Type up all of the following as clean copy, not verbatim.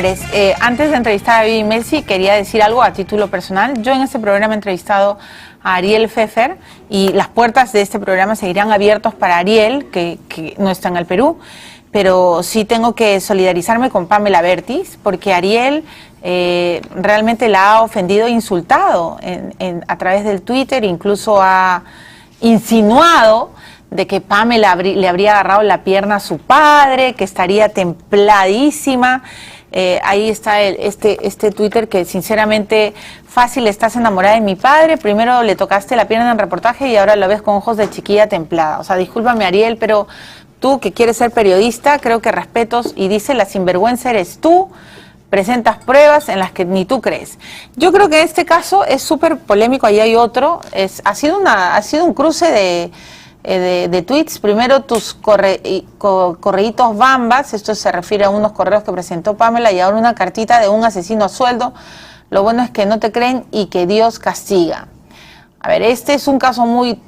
Pérez, antes de entrevistar a Vivi Melzi, quería decir algo a título personal. Yo en este programa he entrevistado a Ariel Pfeffer y las puertas de este programa seguirán abiertas para Ariel, que no está en el Perú, pero sí tengo que solidarizarme con Pamela Bertis, porque Ariel realmente la ha ofendido e insultado a través del Twitter, incluso ha insinuado de que Pamela le habría agarrado la pierna a su padre, que estaría templadísima. Ahí está este Twitter que sinceramente, fácil, estás enamorada de mi padre, primero le tocaste la pierna en el reportaje y ahora lo ves con ojos de chiquilla templada. O sea, discúlpame Ariel, pero tú que quieres ser periodista, creo que respetos, y dice la sinvergüenza eres tú, presentas pruebas en las que ni tú crees. Yo creo que este caso es súper polémico, ahí hay otro, ha sido un cruce de tweets. Primero tus correitos bambas, esto se refiere a unos correos que presentó Pamela, y ahora una cartita de un asesino a sueldo. Lo bueno es que no te creen y que Dios castiga. A ver, este es un caso muy,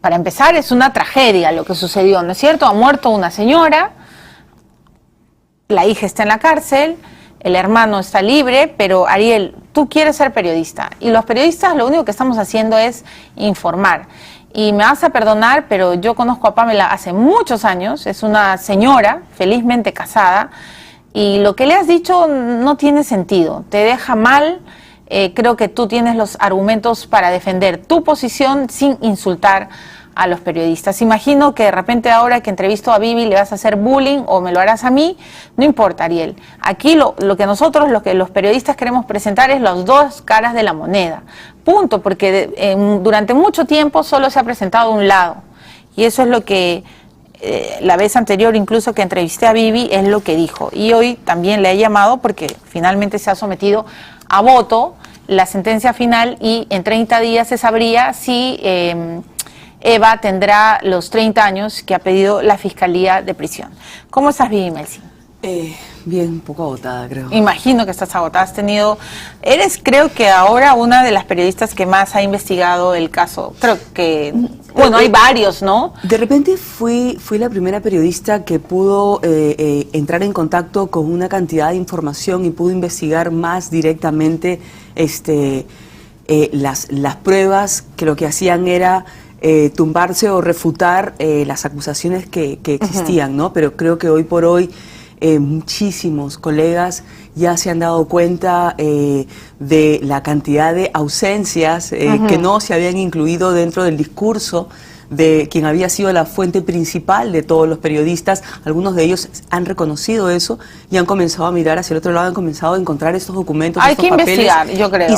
para empezar, es una tragedia lo que sucedió, ¿no es cierto? Ha muerto una señora, la hija está en la cárcel, el hermano está libre, pero Ariel, tú quieres ser periodista, y los periodistas lo único que estamos haciendo es informar. Y me vas a perdonar, pero yo conozco a Pamela hace muchos años, es una señora felizmente casada, y lo que le has dicho no tiene sentido, te deja mal. Creo que tú tienes los argumentos para defender tu posición sin insultar a los periodistas. Imagino que de repente ahora que entrevisto a Vivi le vas a hacer bullying o me lo harás a mí, no importa, Ariel. Aquí lo que los periodistas queremos presentar es las dos caras de la moneda. Punto, porque durante mucho tiempo solo se ha presentado un lado. Y eso es lo que la vez anterior incluso que entrevisté a Vivi es lo que dijo. Y hoy también le he llamado porque finalmente se ha sometido a voto la sentencia final y en 30 días se sabría si Eva tendrá los 30 años que ha pedido la Fiscalía de Prisión. ¿Cómo estás, Vivi Melzi? Bien, un poco agotada, creo. Imagino que estás agotada. Eres, creo que ahora, una de las periodistas que más ha investigado el caso. Creo que, bueno, hay varios, ¿no? De repente fui la primera periodista que pudo entrar en contacto con una cantidad de información y pudo investigar más directamente las pruebas, que lo que hacían era tumbarse o refutar las acusaciones que existían, ¿no? Pero creo que hoy por hoy muchísimos colegas ya se han dado cuenta de la cantidad de ausencias que no se habían incluido dentro del discurso de quien había sido la fuente principal de todos los periodistas. Algunos de ellos han reconocido eso y han comenzado a mirar hacia el otro lado, han comenzado a encontrar estos documentos, hay estos que papeles, investigar, yo creo.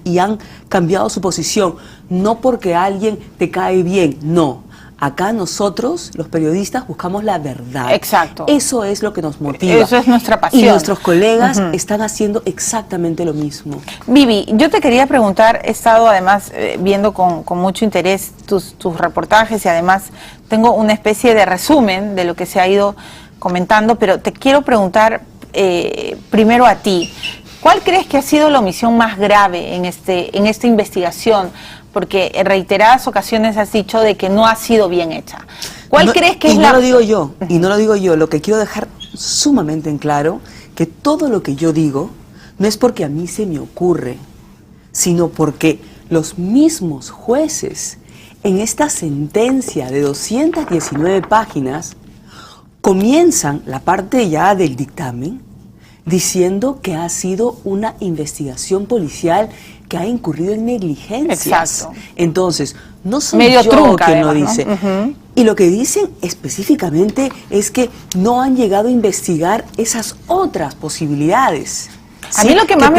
Y han cambiado su posición, no porque alguien te cae bien, no. Acá nosotros, los periodistas, buscamos la verdad. Exacto. Eso es lo que nos motiva. Eso es nuestra pasión. Y nuestros colegas están haciendo exactamente lo mismo. Vivi, yo te quería preguntar, he estado además viendo con mucho interés tus reportajes y además tengo una especie de resumen de lo que se ha ido comentando, pero te quiero preguntar primero a ti. ¿Cuál crees que ha sido la omisión más grave en esta investigación? Porque en reiteradas ocasiones has dicho de que no ha sido bien hecha. ¿Cuál crees que es la...? No lo digo yo, y no lo digo yo. Lo que quiero dejar sumamente en claro, que todo lo que yo digo no es porque a mí se me ocurre, sino porque los mismos jueces en esta sentencia de 219 páginas comienzan la parte ya del dictamen diciendo que ha sido una investigación policial que ha incurrido en negligencias. Exacto. Entonces, no soy medio yo trunca, quien además, lo dice. ¿no? Y lo que dicen específicamente es que no han llegado a investigar esas otras posibilidades. A mí lo que más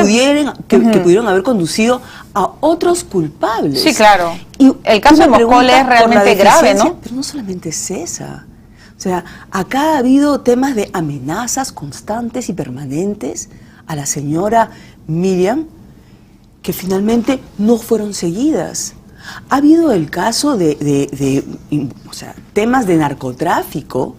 que pudieron haber conducido a otros culpables. Sí, claro. Y el caso de Moscol es realmente grave, ¿no? Pero no solamente es esa. O sea, acá ha habido temas de amenazas constantes y permanentes a la señora Miriam que finalmente no fueron seguidas. Ha habido el caso de temas de narcotráfico,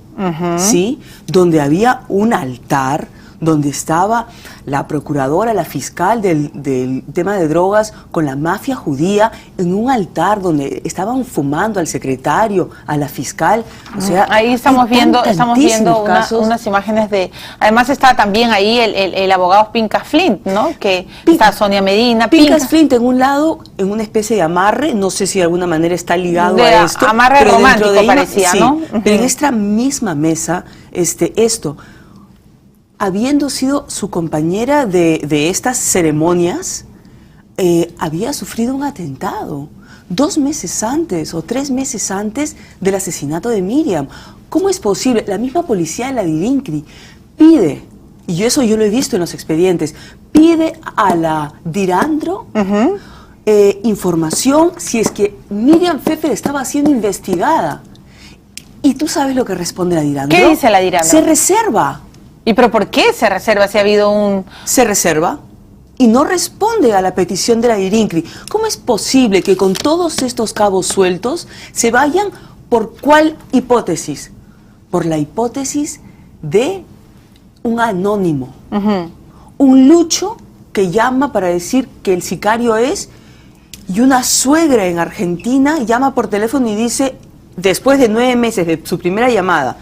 ¿sí? Donde había un altar, donde estaba la procuradora, la fiscal del tema de drogas con la mafia judía en un altar donde estaban fumando al secretario, a la fiscal. O sea, ahí estamos viendo unas imágenes de... Además está también ahí el abogado Pincus Flint, ¿no? Que está Sonia Medina. Pincus Flint en un lado, en una especie de amarre, no sé si de alguna manera está ligado a esto. Amarre pero romántico de parecía, sí, ¿no? Pero en esta misma mesa, esto, habiendo sido su compañera de estas ceremonias, había sufrido un atentado 2 meses antes o 3 meses antes del asesinato de Miriam. ¿Cómo es posible? La misma policía de la Dirincri pide, y eso yo lo he visto en los expedientes, pide a la Dirandro información si es que Miriam Pfeffer estaba siendo investigada. ¿Y tú sabes lo que responde la Dirandro? ¿Qué dice la Dirandro? Se reserva. ¿Y pero por qué se reserva si ha habido un...? Se reserva y no responde a la petición de la Dirincri. ¿Cómo es posible que con todos estos cabos sueltos se vayan por cuál hipótesis? Por la hipótesis de un anónimo, un lucho que llama para decir que el sicario es, y una suegra en Argentina llama por teléfono y dice, después de 9 meses de su primera llamada,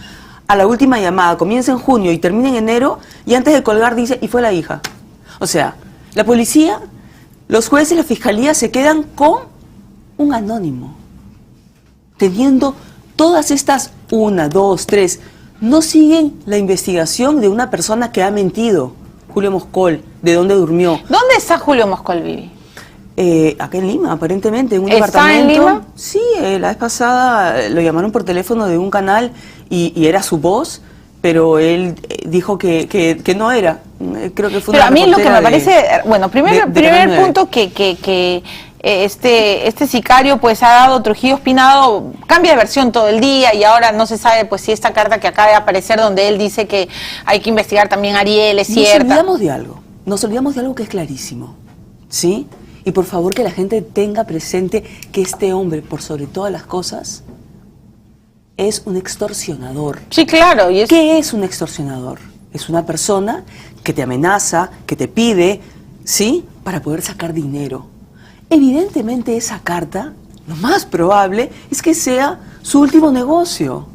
a la última llamada, comienza en junio y termina en enero, y antes de colgar dice, y fue la hija. O sea, la policía, los jueces, la fiscalía se quedan con un anónimo, teniendo todas estas 1, 2, 3, no siguen la investigación de una persona que ha mentido, Julio Moscol, de dónde durmió. ¿Dónde está Julio Moscol, Vivi? Acá en Lima, aparentemente, en un ¿Está departamento. en Lima? Sí, la vez pasada lo llamaron por teléfono de un canal y era su voz, pero él dijo que no era. Creo que fue pero una a mí lo que me reportera parece, bueno, primer Canal 9. punto que este sicario pues ha dado, Trujillo Espinado, cambia de versión todo el día y ahora no se sabe pues si esta carta que acaba de aparecer donde él dice que hay que investigar también a Ariel es cierta. Nos olvidamos de algo que es clarísimo, ¿sí? Y por favor que la gente tenga presente que este hombre, por sobre todas las cosas, es un extorsionador. Sí, claro. ¿Qué es un extorsionador? Es una persona que te amenaza, que te pide, ¿sí?, para poder sacar dinero. Evidentemente esa carta, lo más probable es que sea su último negocio.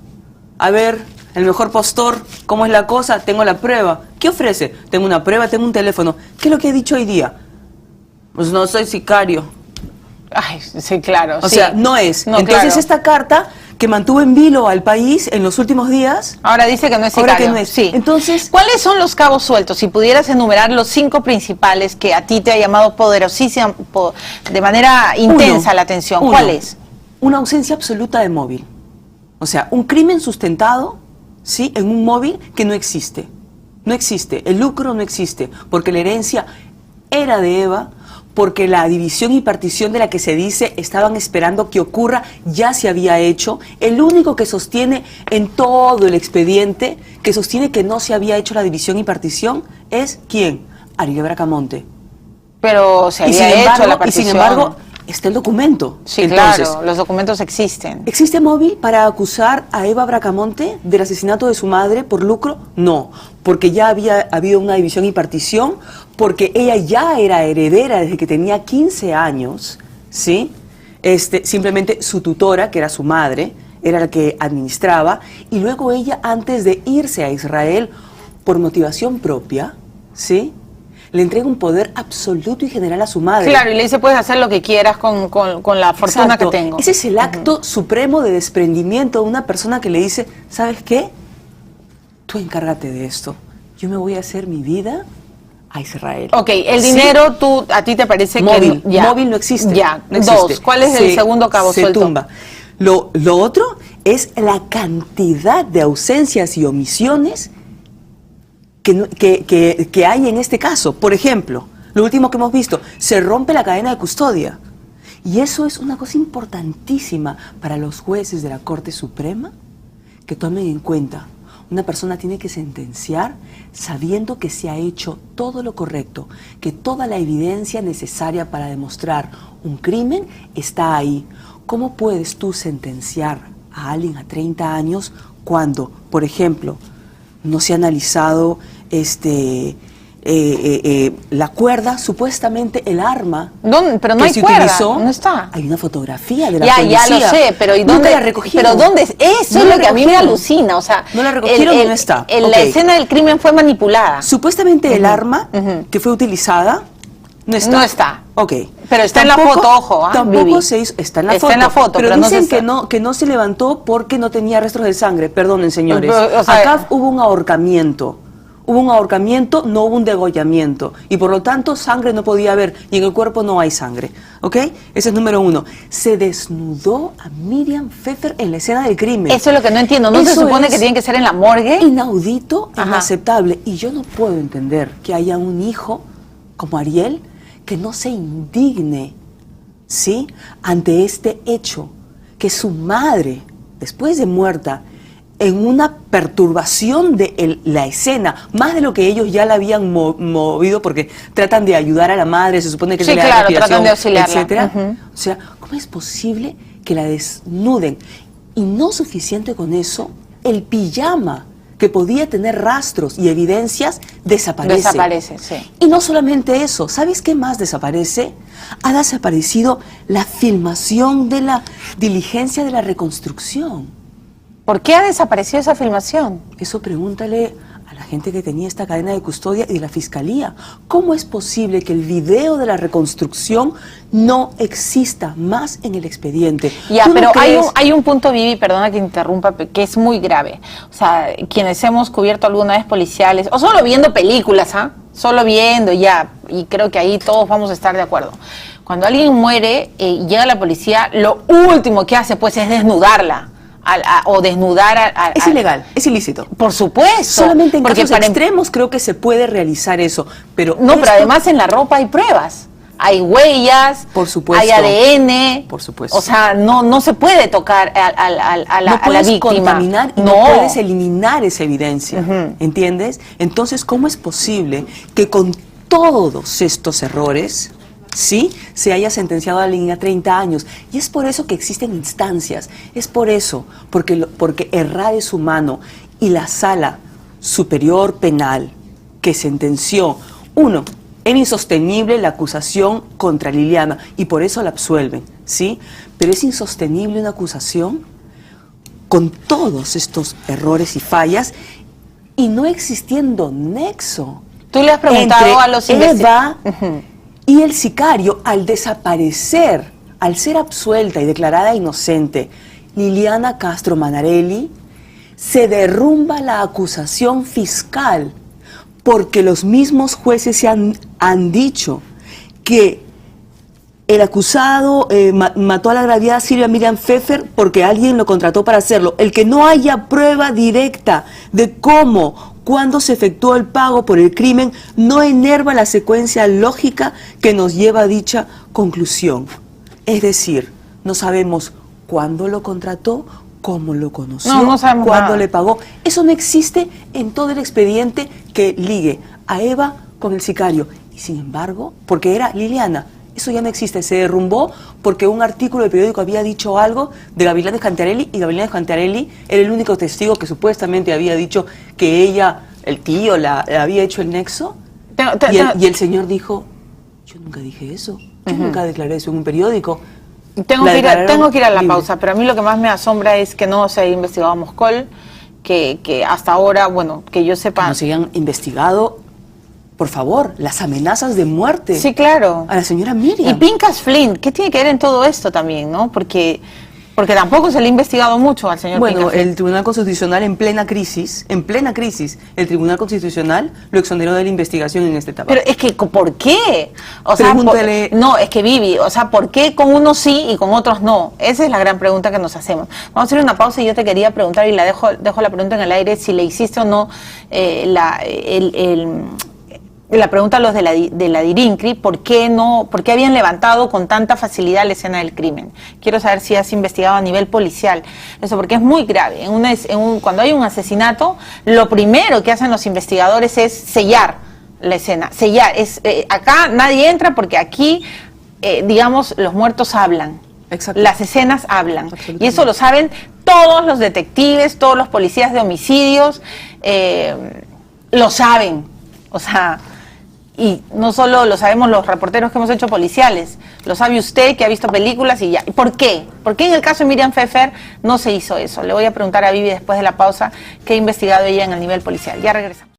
A ver, el mejor postor, ¿cómo es la cosa? Tengo la prueba. ¿Qué ofrece? Tengo una prueba, tengo un teléfono. ¿Qué es lo que he dicho hoy día? Pues no soy sicario. Ay, sí, claro. O sea, no es. No, entonces claro. Esta carta que mantuvo en vilo al país en los últimos días. Ahora dice que no es sicario. Ahora que no es. Sí. Entonces, ¿cuáles son los cabos sueltos? Si pudieras enumerar los 5 principales que a ti te ha llamado poderosísima, de manera intensa la atención. ¿Cuál es? Una ausencia absoluta de móvil. O sea, un crimen sustentado, ¿sí?, en un móvil que no existe. No existe. El lucro no existe, porque la herencia era de Eva, porque la división y partición de la que se dice estaban esperando que ocurra, ya se había hecho. El único que sostiene en todo el expediente, que sostiene que no se había hecho la división y partición, es ¿quién? Ariel Bracamonte. Pero se había hecho la partición. Y sin embargo, está el documento. Sí, entonces, claro, los documentos existen. ¿Existe móvil para acusar a Eva Bracamonte del asesinato de su madre por lucro? No, porque ya había habido una división y partición, porque ella ya era heredera desde que tenía 15 años, ¿sí? Simplemente su tutora, que era su madre, era la que administraba, y luego ella, antes de irse a Israel, por motivación propia, ¿sí?, le entrega un poder absoluto y general a su madre. Claro, y le dice, puedes hacer lo que quieras con la fortuna que tengo. Ese es el acto supremo de desprendimiento de una persona que le dice, ¿sabes qué? Tú encárgate de esto. Yo me voy a hacer mi vida a Israel. Ok, el dinero, a ti te parece móvil, que... Móvil no existe. Ya, no existe. 2. ¿Cuál es el segundo cabo suelto? Se tumba. Lo otro es la cantidad de ausencias y omisiones que hay en este caso. Por ejemplo, lo último que hemos visto, se rompe la cadena de custodia. Y eso es una cosa importantísima para los jueces de la Corte Suprema, que tomen en cuenta. Una persona tiene que sentenciar sabiendo que se ha hecho todo lo correcto, que toda la evidencia necesaria para demostrar un crimen está ahí. ¿Cómo puedes tú sentenciar a alguien a 30 años cuando, por ejemplo, no se ha analizado la cuerda, supuestamente el arma. Pero no que hay se cuerda, utilizó. no está. Hay una fotografía de la Ya policía. lo sé, pero ¿y Nunca dónde la recogieron? Pero dónde eso No es la lo que a mí me recogieron. alucina, o sea, No la recogieron, no está. La Ok. escena del crimen fue manipulada. Supuestamente el arma que fue utilizada no está. No está. Ok. Pero está en la foto, ojo, Tampoco Vivi. se hizo, está en la Está foto. en la foto, pero pero no dicen se que no se levantó porque no tenía rastros de sangre. Perdonen, señores. Pero, o sea, Acá hubo un ahorcamiento. Hubo un ahorcamiento, no hubo un degollamiento. Y por lo tanto, sangre no podía haber. Y en el cuerpo no hay sangre. ¿Ok? Ese es número uno. Se desnudó a Miriam Pfeffer en la escena del crimen. Eso es lo que no entiendo. ¿No se Eso supone es que tiene que ser en la morgue? Inaudito, Ajá. inaceptable. Y yo no puedo entender que haya un hijo como Ariel que no se indigne, ¿sí?, ante este hecho, que su madre, después de muerta, en una perturbación de la escena, más de lo que ellos ya la habían movido, porque tratan de ayudar a la madre, se supone que Sí, le da claro, respiración, tratan de auxiliarla. etcétera. Ujú. O sea, ¿cómo es posible que la desnuden? Y no suficiente con eso, el pijama que podía tener rastros y evidencias desaparece. Desaparece, sí. Y no solamente eso, ¿sabes qué más desaparece? Ha desaparecido la filmación de la diligencia de la reconstrucción. ¿Por qué ha desaparecido esa filmación? Eso pregúntale a la gente que tenía esta cadena de custodia y de la fiscalía. ¿Cómo es posible que el video de la reconstrucción no exista más en el expediente? Ya, ¿Tú no pero crees? hay un punto, Vivi, perdona que interrumpa, que es muy grave. O sea, quienes hemos cubierto alguna vez policiales, o solo viendo películas, ¿ah? Solo viendo ya, y creo que ahí todos vamos a estar de acuerdo. Cuando alguien muere y llega la policía, lo último que hace pues es desnudarla. O desnudar Es ilegal, es ilícito. Por supuesto. Solamente en porque casos extremos creo que se puede realizar eso. Pero no, esto- pero además en la ropa hay pruebas. Hay huellas, Por supuesto. hay ADN. Por supuesto. O sea, no se puede tocar a no la puedes víctima. contaminar y no puedes eliminar esa evidencia, ¿entiendes? Entonces, ¿cómo es posible que con todos estos errores, sí, se haya sentenciado a la niña a 30 años? Y es por eso que existen instancias, es por eso, porque errar es humano. Y la Sala Superior Penal que sentenció, uno, era insostenible la acusación contra Liliana y por eso la absuelven, ¿sí? Pero es insostenible una acusación con todos estos errores y fallas y no existiendo nexo Tú le has preguntado entre a los Eva y el sicario. Al desaparecer, al ser absuelta y declarada inocente, Liliana Castro Manarelli, se derrumba la acusación fiscal porque los mismos jueces se han dicho que el acusado mató a la agraviada Silvia Miriam Pfeffer porque alguien lo contrató para hacerlo. El que no haya prueba directa de cómo, cuándo se efectuó el pago por el crimen, no enerva la secuencia lógica que nos lleva a dicha conclusión. Es decir, no sabemos cuándo lo contrató, cómo lo conoció, No sabemos cuándo nada. le pagó. Eso no existe en todo el expediente que ligue a Eva con el sicario. Y sin embargo, porque era Liliana, eso ya no existe. Se derrumbó porque un artículo del periódico había dicho algo de Gavilanes Cantarelli, y Gavilanes Cantarelli era el único testigo que supuestamente había dicho que ella, el tío, la había hecho el nexo. Y el señor dijo, yo nunca dije eso, yo nunca declaré eso en un periódico. Tengo La que ir a la libre. pausa, pero a mí lo que más me asombra es que no se haya investigado a Moscol, que hasta ahora, bueno, que yo sepa... No se hayan investigado, por favor, las amenazas de muerte Sí, claro. a la señora Miriam. Y Pincus Flynn, ¿qué tiene que ver en todo esto también, no? Porque tampoco se le ha investigado mucho al señor Bueno, Pincus Flynn. el Tribunal Constitucional en plena crisis, el Tribunal Constitucional lo exoneró de la investigación en esta etapa. Pero es que, ¿por qué? O sea, Pregúntale- no, es que Vivi, o sea, ¿por qué con unos sí y con otros no? Esa es la gran pregunta que nos hacemos. Vamos a hacer una pausa y yo te quería preguntar, y dejo la pregunta en el aire, si le hiciste o no la pregunta a los de la DIRINCRI, ¿por qué habían levantado con tanta facilidad la escena del crimen? Quiero saber si has investigado a nivel policial eso, porque es muy grave. Cuando hay un asesinato, lo primero que hacen los investigadores es sellar la escena. Sellar. Acá nadie entra porque aquí, digamos, los muertos hablan. Exacto. Las escenas hablan. Absolutamente. Y eso lo saben todos los detectives, todos los policías de homicidios. lo saben, o sea, y no solo lo sabemos los reporteros que hemos hecho policiales, lo sabe usted que ha visto películas y ya. ¿Por qué? ¿Por qué en el caso de Miriam Pfeffer no se hizo eso? Le voy a preguntar a Vivi después de la pausa qué ha investigado ella en el nivel policial. Ya regresamos.